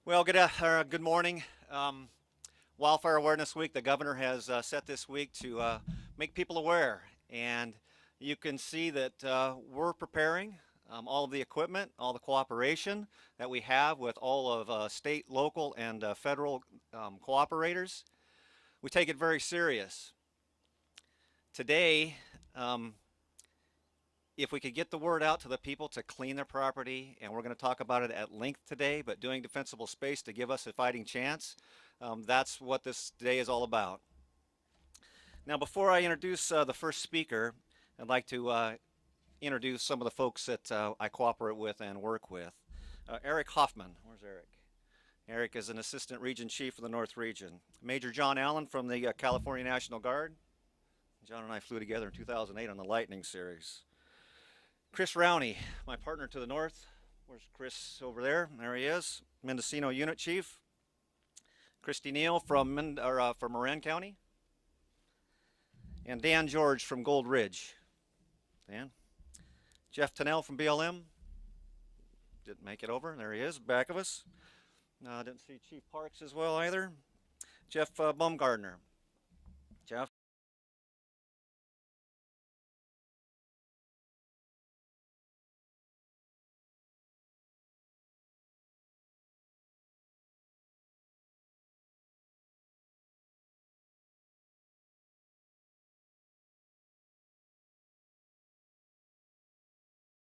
Well, good morning. Wildfire Awareness Week, the governor has set this week to make people aware. And you can see that we're preparing all of the equipment, all the cooperation that we have with all of state, local, and federal cooperators. We take it very serious. Today, um, if we could get the word out to the people to clean their property, and we're going to talk about it at length today, but doing defensible space to give us a fighting chance, that's what this day is all about. Now, before I introduce the first speaker, I'd like to introduce some of the folks that I cooperate with and work with. Eric Hoffman, where's Eric? Eric is an Assistant Region Chief for the North Region. Major John Allen from the California National Guard. John and I flew together in 2008 on the Lightning series. Chris Rowney, my partner to the north. Where's Chris over there? There he is, Mendocino Unit Chief. Christy Neal from Marin County. And Dan George from Gold Ridge. Dan. Jeff Tennell from BLM. Didn't make it over. There he is, back of us. Didn't see Chief Parks as well either. Jeff Baumgardner. Jeff.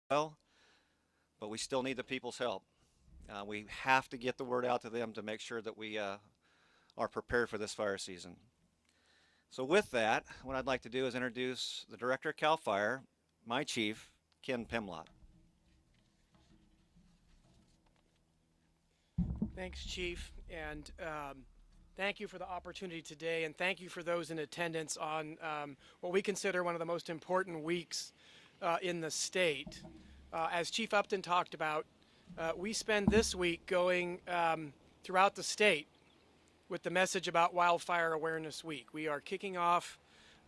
Well, but we still need the people's help. We have to get the word out to them to make sure that we are prepared for this fire season. So with that, what I'd like to do is introduce the Director of CAL FIRE, my chief, Ken Pimlott. Thanks, Chief, and thank you for the opportunity today, and thank you for those in attendance on what we consider one of the most important weeks in the state. As Chief Upton talked about, we spend this week going throughout the state with the message about Wildfire Awareness Week. We are kicking off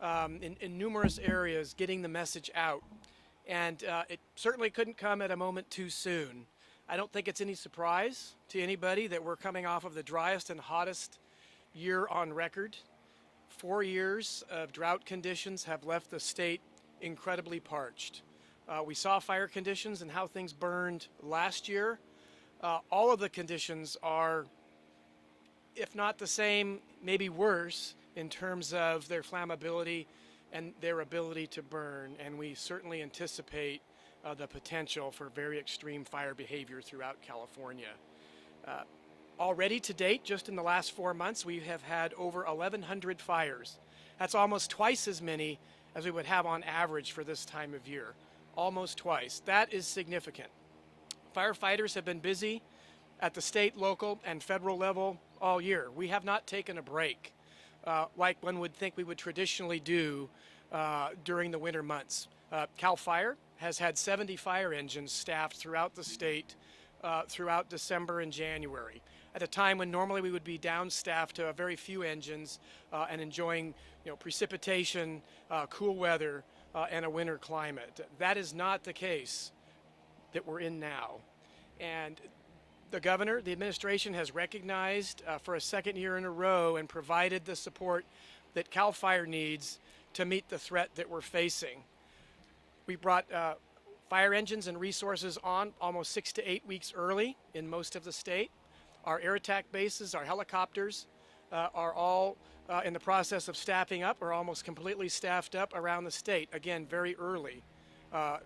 in numerous areas, getting the message out, and it certainly couldn't come at a moment too soon. I don't think it's any surprise to anybody that we're coming off of the driest and hottest year on record. 4 years of drought conditions have left the state incredibly parched. We saw fire conditions and how things burned last year. All of the conditions are, if not the same, maybe worse in terms of their flammability and their ability to burn. And we certainly anticipate the potential for very extreme fire behavior throughout California. Already to date, just in the last 4 months, we have had over 1,100 fires. That's almost twice as many as we would have on average for this time of year. Almost twice. That is significant. Firefighters have been busy at the state, local, and federal level all year. We have not taken a break like one would think we would traditionally do during the winter months. CAL FIRE has had 70 fire engines staffed throughout the state throughout December and January, at a time when normally we would be down-staffed to a very few engines and enjoying precipitation, cool weather, and a winter climate. That is not the case that we're in now. And the governor, the administration has recognized for a second year in a row and provided the support that CAL FIRE needs to meet the threat that we're facing. We brought fire engines and resources on almost 6 to 8 weeks early in most of the state. Our air attack bases, our helicopters are all in the process of staffing up or almost completely staffed up around the state. Again, very early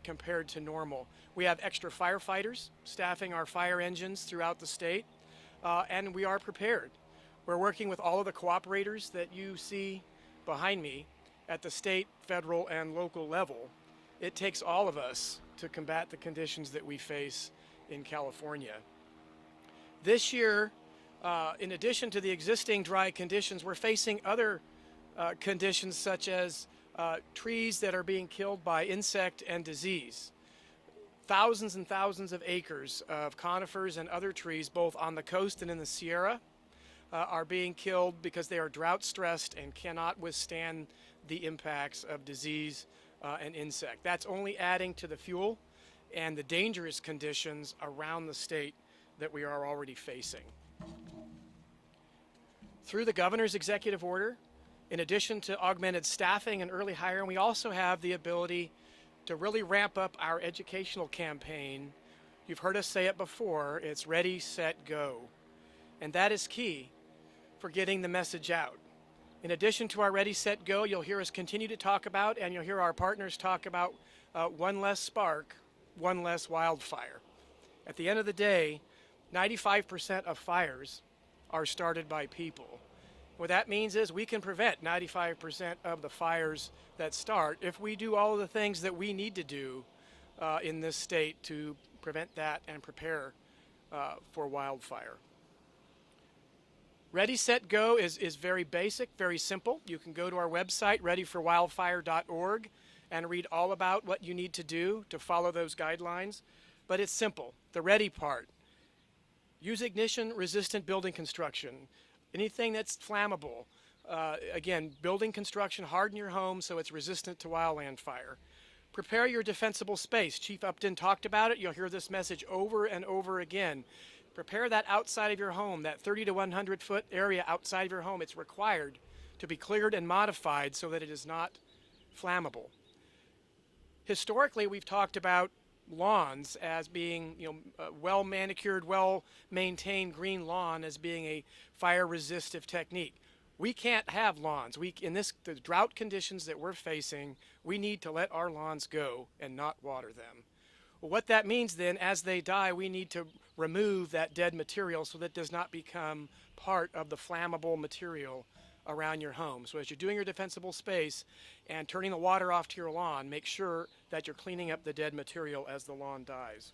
compared to normal. We have extra firefighters staffing our fire engines throughout the state, and we are prepared. We're working with all of the cooperators that you see behind me at the state, federal, and local level. It takes all of us to combat the conditions that we face in California. This year, in addition to the existing dry conditions, we're facing other conditions such as trees that are being killed by insect and disease. Thousands and thousands of acres of conifers and other trees, both on the coast and in the Sierra, are being killed because they are drought stressed and cannot withstand the impacts of disease and insect. That's only adding to the fuel and the dangerous conditions around the state that we are already facing. Through the governor's executive order, in addition to augmented staffing and early hiring, we also have the ability to really ramp up our educational campaign. You've heard us say it before, it's ready, set, go. And that is key for getting the message out. In addition to our ready, set, go, you'll hear us continue to talk about, and you'll hear our partners talk about one less spark, one less wildfire. At the end of the day, 95% of fires are started by people. What that means is we can prevent 95% of the fires that start if we do all of the things that we need to do in this state to prevent that and prepare for wildfire. Ready, Set, Go is very basic, very simple. You can go to our website, readyforwildfire.org, and read all about what you need to do to follow those guidelines. But it's simple. The ready part. Use ignition-resistant building construction. Anything that's flammable. Again, building construction, harden your home so it's resistant to wildland fire. Prepare your defensible space. Chief Upton talked about it. You'll hear this message over and over again. Prepare that outside of your home, that 30 to 100 foot area outside of your home. It's required to be cleared and modified so that it is not flammable. Historically, we've talked about lawns as being, well manicured, well maintained green lawn as being a fire resistive technique. We can't have lawns. The drought conditions that we're facing, we need to let our lawns go and not water them. Well, what that means then, as they die, we need to remove that dead material so that it does not become part of the flammable material around your home. So as you're doing your defensible space and turning the water off to your lawn, make sure that you're cleaning up the dead material as the lawn dies.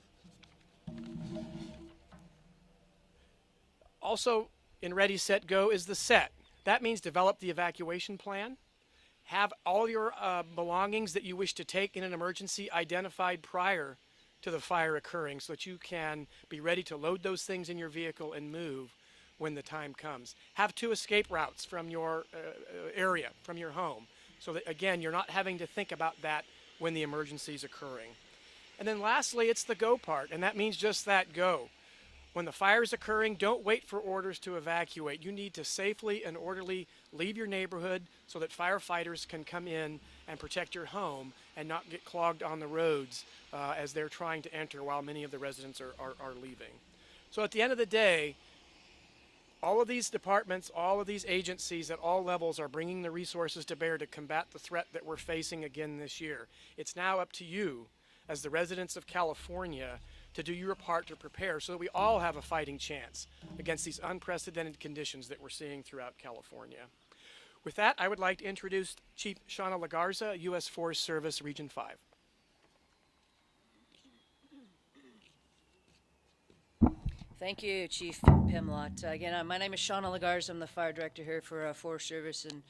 Also, in Ready, Set, Go is the set. That means develop the evacuation plan. Have all your belongings that you wish to take in an emergency identified prior to the fire occurring so that you can be ready to load those things in your vehicle and move when the time comes. Have 2 escape routes from your area, from your home, so that, again, you're not having to think about that when the emergency is occurring. And then lastly, it's the go part, and that means just that, go. When the fire is occurring, don't wait for orders to evacuate. You need to safely and orderly leave your neighborhood so that firefighters can come in and protect your home and not get clogged on the roads as they're trying to enter while many of the residents are leaving. So at the end of the day, all of these departments, all of these agencies at all levels are bringing the resources to bear to combat the threat that we're facing again this year. It's now up to you, as the residents of California, to do your part to prepare so that we all have a fighting chance against these unprecedented conditions that we're seeing throughout California. With that, I would like to introduce Chief Shauna Lagarza, U.S. Forest Service, Region 5. Thank you, Chief Pimlott. Again, my name is Shauna Lagarza. I'm the Fire Director here for Forest Service in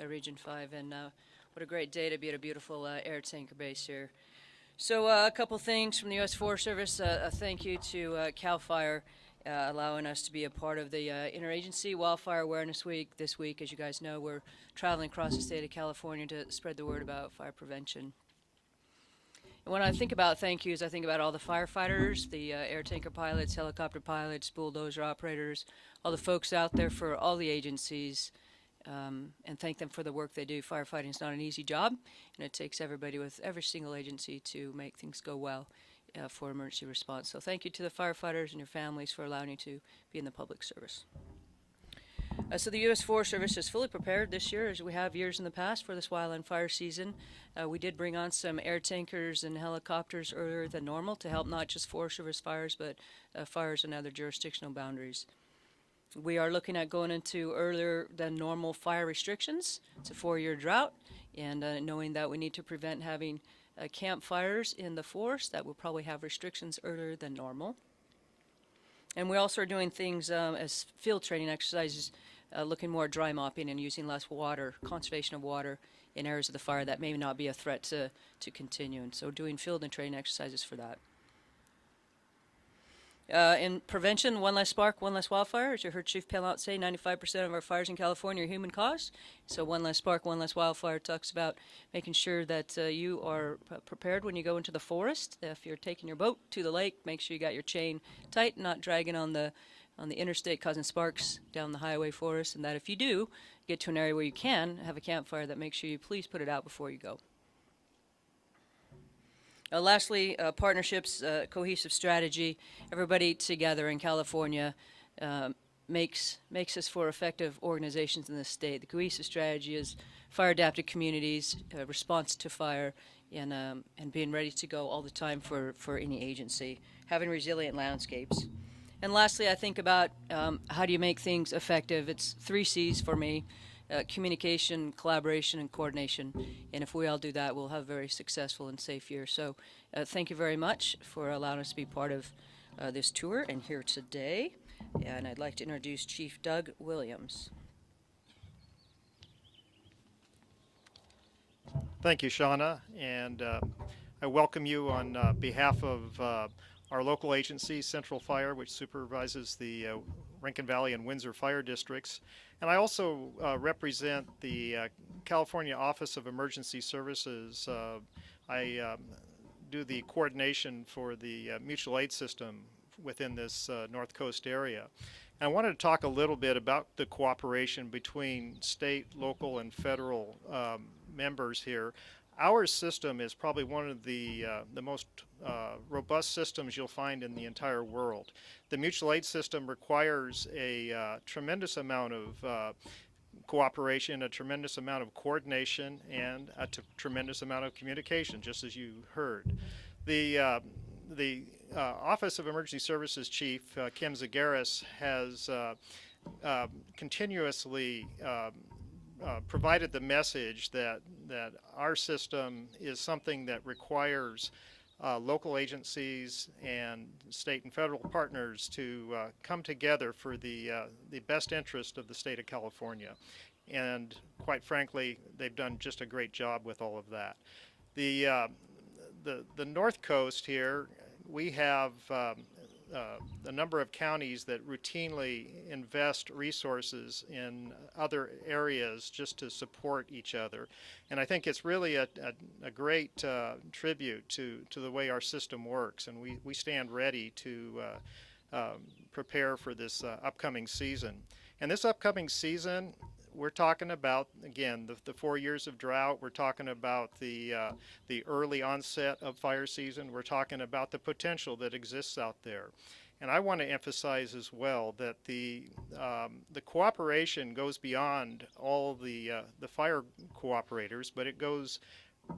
Region 5, and what a great day to be at a beautiful air tanker base here. So a couple things from the U.S. Forest Service. A thank you to CAL FIRE allowing us to be a part of the Interagency Wildfire Awareness Week. This week, as you guys know, we're traveling across the state of California to spread the word about fire prevention. And when I think about thank yous, I think about all the firefighters, the air tanker pilots, helicopter pilots, bulldozer operators, all the folks out there for all the agencies, and thank them for the work they do. Firefighting is not an easy job, and it takes everybody with every single agency to make things go well for emergency response. So thank you to the firefighters and your families for allowing you to be in the public service. So the U.S. Forest Service is fully prepared this year, as we have years in the past, for this wildland fire season. We did bring on some air tankers and helicopters earlier than normal to help not just Forest Service fires, but fires in other jurisdictional boundaries. We are looking at going into earlier than normal fire restrictions. It's a 4-year drought, and knowing that we need to prevent having campfires in the forest, that will probably have restrictions earlier than normal. And we also are doing things as field training exercises, looking more at dry mopping and using less water, conservation of water in areas of the fire that may not be a threat to continue. And so doing field and training exercises for that. In prevention, one less spark, one less wildfire. As you heard Chief Pimlott say, 95% of our fires in California are human caused. So one less spark, one less wildfire talks about making sure that you are prepared when you go into the forest. If you're taking your boat to the lake, make sure you got your chain tight, not dragging on the on the interstate causing sparks down the highway for us, and that if you do get to an area where you can have a campfire, that make sure you please put it out before you go. Lastly, partnerships, cohesive strategy. Everybody together in California makes us for effective organizations in the state. The cohesive strategy is fire-adapted communities, response to fire, and being ready to go all the time for any agency, having resilient landscapes. And lastly, I think about how do you make things effective. It's 3 C's for me: communication, collaboration, and coordination. And if we all do that, we'll have a very successful and safe year. So thank you very much for allowing us to be part of this tour and here today. And I'd like to introduce Chief Doug Williams. Thank you, Shauna, and I welcome you on behalf of our local agency, Central Fire, which supervises the Rincon Valley and Windsor Fire Districts. And I also represent the California Office of Emergency Services. I do the coordination for the mutual aid system within this North Coast area. And I wanted to talk a little bit about the cooperation between state, local, and federal members here. Our system is probably one of the most robust systems you'll find in the entire world. The mutual aid system requires a tremendous amount of cooperation, a tremendous amount of coordination, and a tremendous amount of communication, just as you heard. The Office of Emergency Services Chief, Kim Zagaris, has continuously provided the message that our system is something that requires local agencies and state and federal partners to come together for the best interest of the state of California. And quite frankly, they've done just a great job with all of that. The North Coast here, we have a number of counties that routinely invest resources in other areas just to support each other. And I think it's really a great tribute to the way our system works. And we stand ready to prepare for this upcoming season. And this upcoming season, we're talking about, again, the 4 years of drought. We're talking about the early onset of fire season. We're talking about the potential that exists out there. And I want to emphasize as well that the cooperation goes beyond all the fire cooperators, but it goes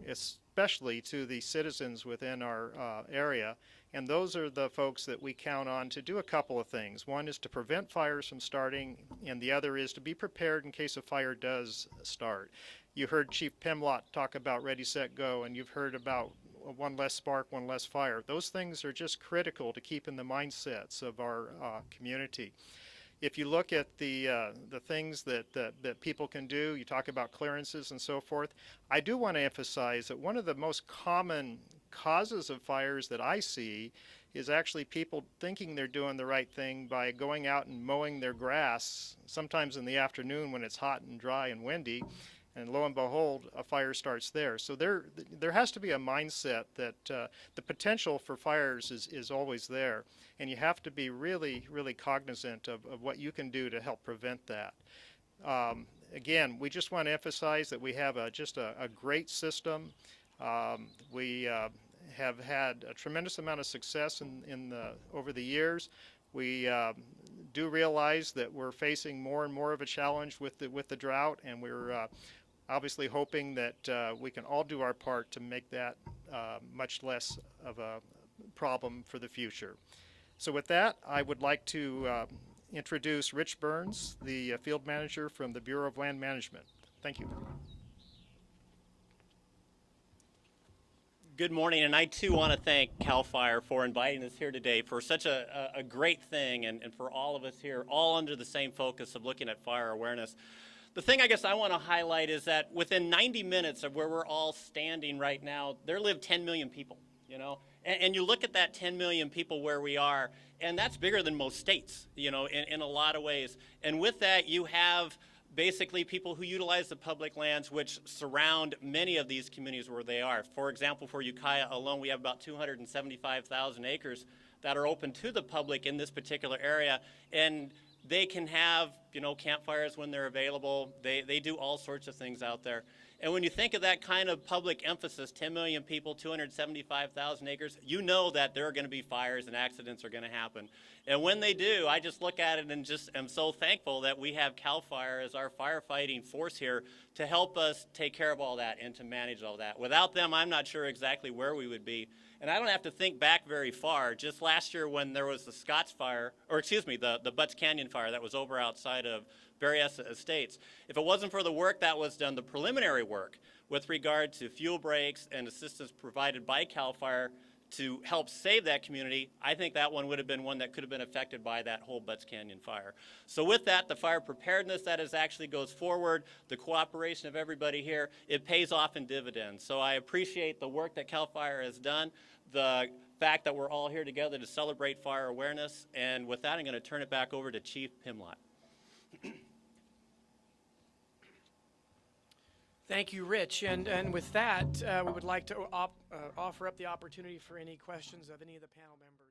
especially to the citizens within our area. And those are the folks that we count on to do a couple of things. One is to prevent fires from starting, and the other is to be prepared in case a fire does start. You heard Chief Pimlott talk about Ready, Set, Go, and you've heard about one less spark, one less fire. Those things are just critical to keep in the mindsets of our community. If you look at the things that people can do, you talk about clearances and so forth, I do want to emphasize that one of the most common causes of fires that I see is actually people thinking they're doing the right thing by going out and mowing their grass, sometimes in the afternoon when it's hot and dry and windy, and lo and behold, a fire starts there. So there has to be a mindset that the potential for fires is always there, and you have to be really, really cognizant of what you can do to help prevent that. Again, we just want to emphasize that we have just a great system. We have had a tremendous amount of success over the years. We do realize that we're facing more and more of a challenge with the drought, and we're obviously hoping that we can all do our part to make that much less of a problem for the future. So with that, I would like to introduce Rich Burns, the field manager from the Bureau of Land Management. Thank you. Good morning, and I too want to thank CAL FIRE for inviting us here today for such a great thing, and for all of us here, all under the same focus of looking at fire awareness. The thing I guess I want to highlight is that within 90 minutes of where we're all standing right now, there live 10 million people, you know? And you look at that 10 million people where we are, and that's bigger than most states, you know, in a lot of ways. And with that, you have basically people who utilize the public lands which surround many of these communities where they are. For example, for Ukiah alone, we have about 275,000 acres that are open to the public in this particular area, and they can have, you know, campfires when they're available. They do all sorts of things out there. And when you think of that kind of public emphasis, 10 million people, 275,000 acres, you know that there are going to be fires and accidents are going to happen. And when they do, I just look at it and just am so thankful that we have CAL FIRE as our firefighting force here to help us take care of all that and to manage all that. Without them, I'm not sure exactly where we would be. And I don't have to think back very far. Just last year when there was the Scotts fire, or excuse me, the Butts Canyon fire that was over outside of Berryessa Estates. If it wasn't for the work that was done, the preliminary work with regard to fuel breaks and assistance provided by CAL FIRE to help save that community, I think that one would have been one that could have been affected by that whole Butts Canyon fire. So with that, the fire preparedness that is actually goes forward, the cooperation of everybody here, it pays off in dividends. So I appreciate the work that CAL FIRE has done, the fact that we're all here together to celebrate fire awareness, and with that, I'm going to turn it back over to Chief Pimlott. Thank you, Rich. And with that, we would like to offer up the opportunity for any questions of any of the panel members.